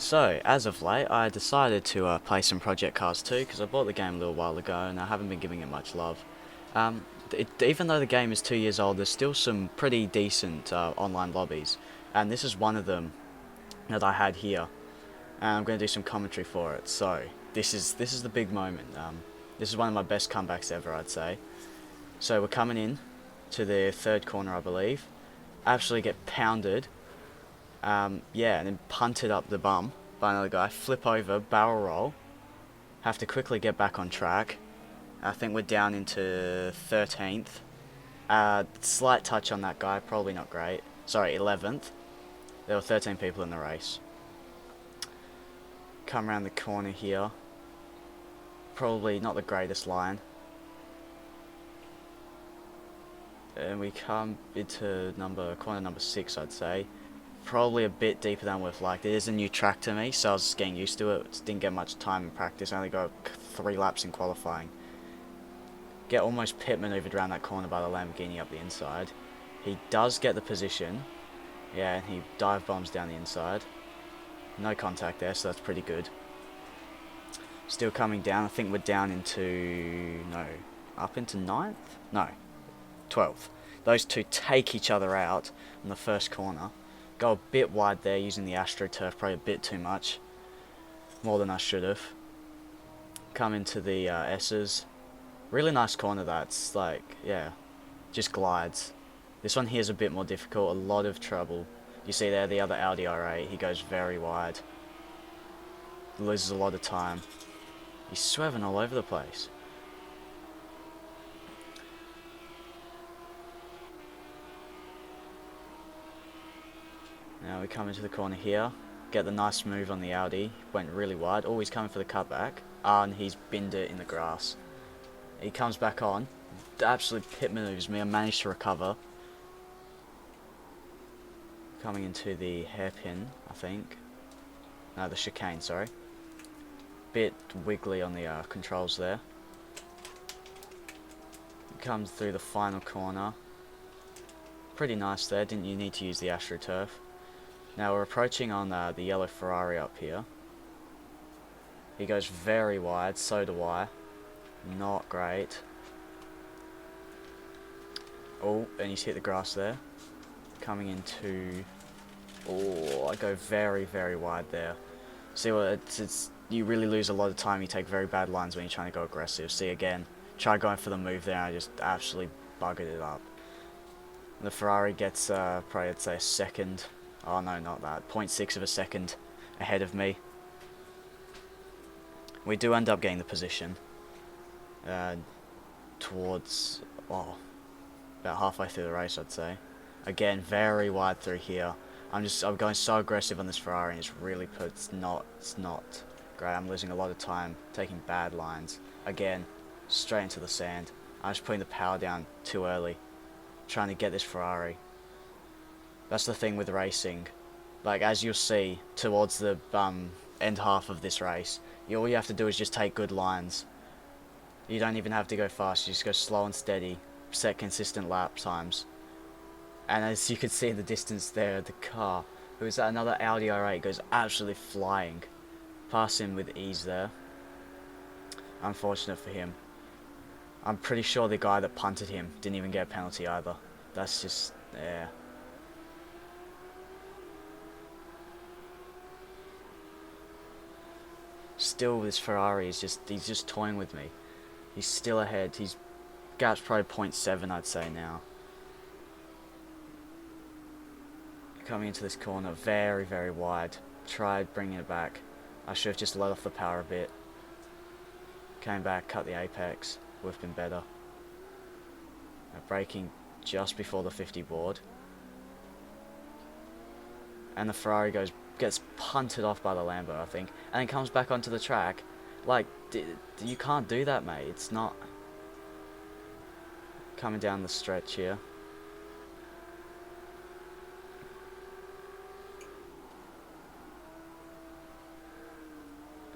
So, as of late, I decided to play some Project Cars 2 because I bought the game a little while ago and I haven't been giving it much love. Even though the game is 2 years old, there's still some pretty decent online lobbies, and this is one of them that I had here. And I'm going to do some commentary for it. So, this is the big moment. This is one of my best comebacks ever, I'd say. So we're coming in to the third corner, I believe. Absolutely get pounded. Yeah, and then punted up the bum by another guy. Flip over, barrel roll. Have to quickly get back on track. I think we're down into 13th. Slight touch on that guy, probably not great. Sorry, 11th. There were 13 people in the race. Come around the corner here. Probably not the greatest line. And we come into corner number 6, I'd say. Probably a bit deeper than we've liked. It is a new track to me, so I was just getting used to it. Didn't get much time in practice. I only got 3 laps in qualifying. Get almost pit maneuvered around that corner by the Lamborghini up the inside. He does get the position. Yeah, and he dive bombs down the inside. No contact there, so that's pretty good. Still coming down. I think we're down into... No. Up into 9th? No. 12th. Those two take each other out in the first corner. Go a bit wide there using the AstroTurf, probably a bit too much. More than I should have. Come into the S's. Really nice corner that's like, yeah, just glides. This one here is a bit more difficult, a lot of trouble. You see there the other Audi R8, he goes very wide. Loses a lot of time. He's swerving all over the place. Now we come into the corner here, get the nice move on the Audi, went really wide. Oh, he's coming for the cutback, and he's binned it in the grass. He comes back on, absolutely pit maneuvers me, I managed to recover. Coming into the hairpin, I think. No, the chicane, sorry. Bit wiggly on the controls there. Comes through the final corner. Pretty nice there, didn't you need to use the AstroTurf. Now we're approaching on the yellow Ferrari up here. He goes very wide, so do I. Not great. Oh, and he's hit the grass there. Coming into... Oh, I go very, very wide there. See what you really lose a lot of time. You take very bad lines when you're trying to go aggressive. See again, try going for the move there and I just absolutely buggered it up. The Ferrari gets probably I'd say a second. Oh no, not that. 0.6 of a second ahead of me. We do end up getting the position towards about halfway through the race, I'd say. Again, very wide through here. I'm going so aggressive on this Ferrari, and it's not great. I'm losing a lot of time, taking bad lines. Again, straight into the sand. I'm just putting the power down too early, trying to get this Ferrari. That's the thing with racing. Like, as you'll see towards the end half of this race, all you have to do is just take good lines. You don't even have to go fast, you just go slow and steady, set consistent lap times. And as you can see in the distance there, the car, it was another Audi R8, goes absolutely flying. Pass him with ease there. Unfortunate for him. I'm pretty sure the guy that punted him didn't even get a penalty either. That's just, yeah. Still, this Ferrari is he's just toying with me. He's still ahead. His gap's probably 0.7, I'd say now. Coming into this corner, very, very wide. Tried bringing it back. I should have just let off the power a bit. Came back, cut the apex. Would have been better. Braking just before the 50 board. And the Ferrari gets punted off by the Lambo, I think, and then comes back onto the track. Like, you can't do that, mate. It's not... Coming down the stretch here.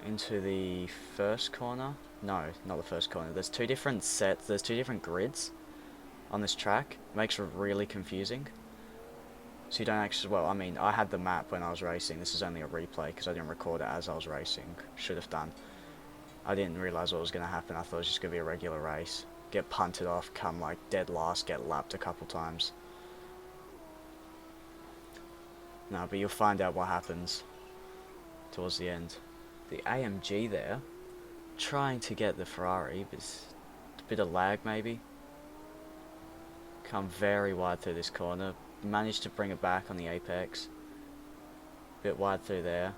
Into the first corner. No, not the first corner. There's two different sets. There's two different grids on this track. It makes it really confusing. So you don't actually, well, I mean, I had the map when I was racing. This is only a replay because I didn't record it as I was racing. Should have done. I didn't realise what was going to happen. I thought it was just going to be a regular race. Get punted off, come like dead last, get lapped a couple times. No, but you'll find out what happens towards the end. The AMG there, trying to get the Ferrari, but it's a bit of lag maybe. Come very wide through this corner. Managed to bring it back on the apex. Bit wide through there.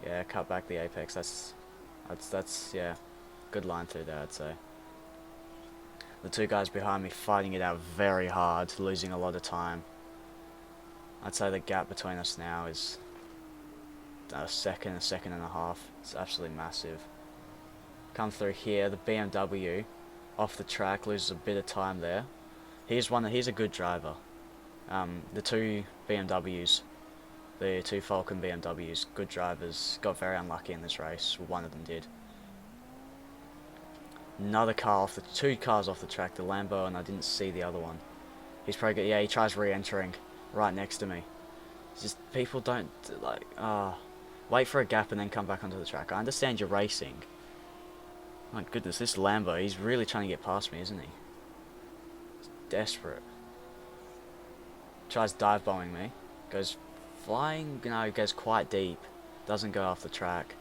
Yeah, cut back the apex. That's yeah, good line through there, I'd say. The two guys behind me fighting it out very hard, losing a lot of time. I'd say the gap between us now is a second and a half. It's absolutely massive. Come through here, the BMW off the track, loses a bit of time there. He's a good driver. The two BMWs, the two Falcon BMWs, good drivers, got very unlucky in this race. One of them did. Another car off two cars off the track, the Lambo, and I didn't see the other one. He's probably he tries re-entering right next to me. It's just people don't like wait for a gap and then come back onto the track. I understand you're racing. My goodness, this Lambo, he's really trying to get past me, isn't he? He's desperate. Tries dive bombing me. Goes flying, goes quite deep. Doesn't go off the track.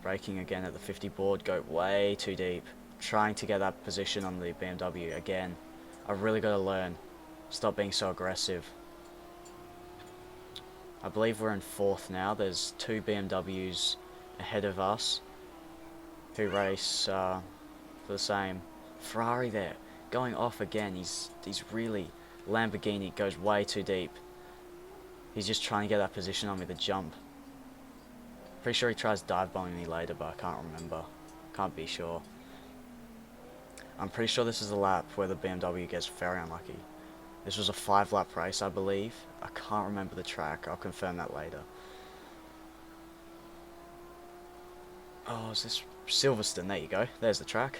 Braking again at the 50 board, go way too deep. Trying to get that position on the BMW again. I've really got to learn. Stop being so aggressive. I believe we're in 4th now. There's two BMWs ahead of us who race for the same. Ferrari there, going off again. He's really, Lamborghini goes way too deep. He's just trying to get that position on me, the jump. Pretty sure he tries dive bombing me later, but I can't remember. Can't be sure. I'm pretty sure this is the lap where the BMW gets very unlucky. This was a 5-lap race, I believe. I can't remember the track. I'll confirm that later. Oh, is this Silverstone? There you go. There's the track.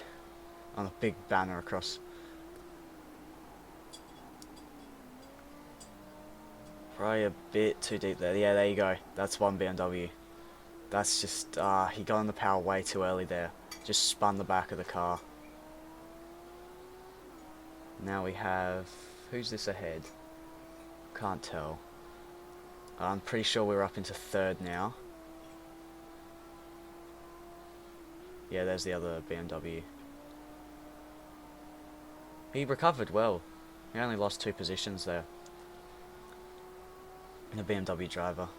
On a big banner across. Probably a bit too deep there. Yeah, there you go. That's one BMW. That's just, he got on the power way too early there. Just spun the back of the car. Now we have, who's this ahead? Can't tell. I'm pretty sure we're up into 3rd now. Yeah, there's the other BMW. He recovered well. He only lost 2 positions there. The BMW driver.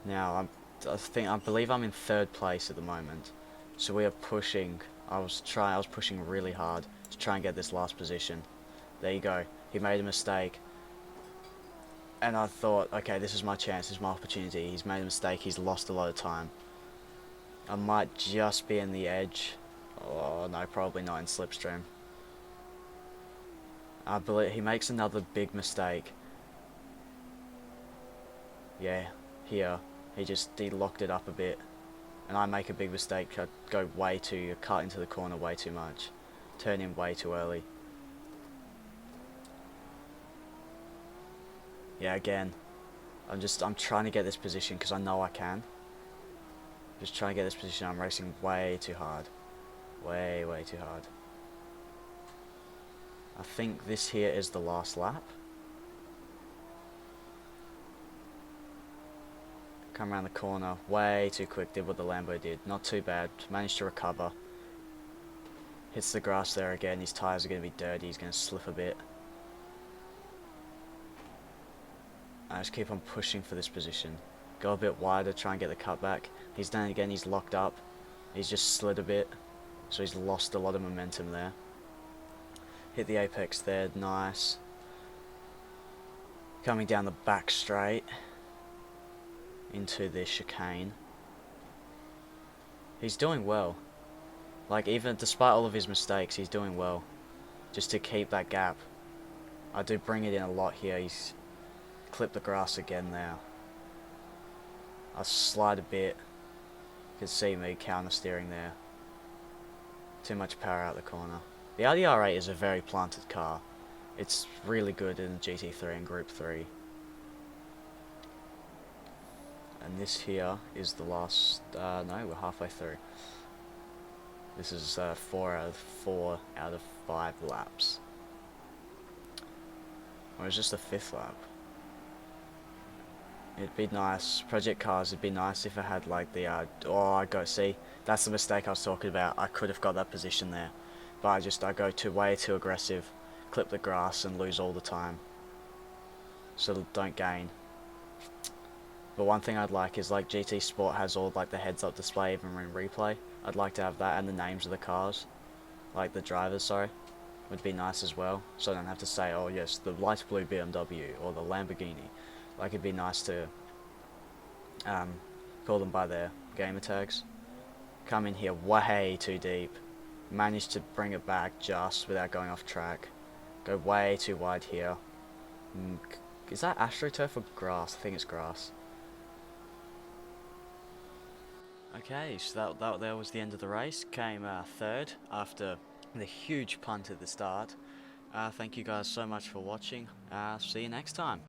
Now, I believe I'm in 3rd place at the moment. So we are pushing. I was pushing really hard to try and get this last position. There you go. He made a mistake. And I thought, okay, this is my chance, this is my opportunity. He's made a mistake, he's lost a lot of time. I might just be in the edge. Oh no, probably not in slipstream. I believe he makes another big mistake. Yeah, here. He locked it up a bit. And I make a big mistake, cut into the corner way too much. Turn in way too early. Yeah, again. I'm trying to get this position because I know I can. Just trying to get this position. I'm racing way too hard. Way too hard. I think this here is the last lap. Come around the corner way too quick, did what the Lambo did. Not too bad, managed to recover. Hits the grass there again, his tyres are going to be dirty, he's going to slip a bit. I just keep on pushing for this position. Go a bit wider, try and get the cut back. He's done it again, he's locked up. He's just slid a bit, so he's lost a lot of momentum there. Hit the apex there, nice. Coming down the back straight into the chicane. He's doing well. Like, even despite all of his mistakes, he's doing well. Just to keep that gap. I do bring it in a lot here. He's clipped the grass again there. I slide a bit. You can see me counter steering there. Too much power out the corner. The Audi R8 is a very planted car. It's really good in GT3 and Group 3. And this here is the last, no, we're halfway through. This is 4 out of 5 laps. Or it's just the 5th lap. It'd be nice, Project Cars, it'd be nice if it had like the, see, that's the mistake I was talking about. I could have got that position there. But I go way too aggressive, clip the grass and lose all the time. So don't gain. But one thing I'd like is like GT Sport has all like the heads-up display even in replay. I'd like to have that and the names of the cars, like the drivers, sorry, would be nice as well. So I don't have to say, oh yes, the light blue BMW or the Lamborghini. Like it'd be nice to call them by their gamer tags. Come in here way too deep. Managed to bring it back just without going off track. Go way too wide here. Is that AstroTurf or grass? I think it's grass. Okay, so that was the end of the race. Came third after the huge punt at the start. Thank you guys so much for watching. See you next time.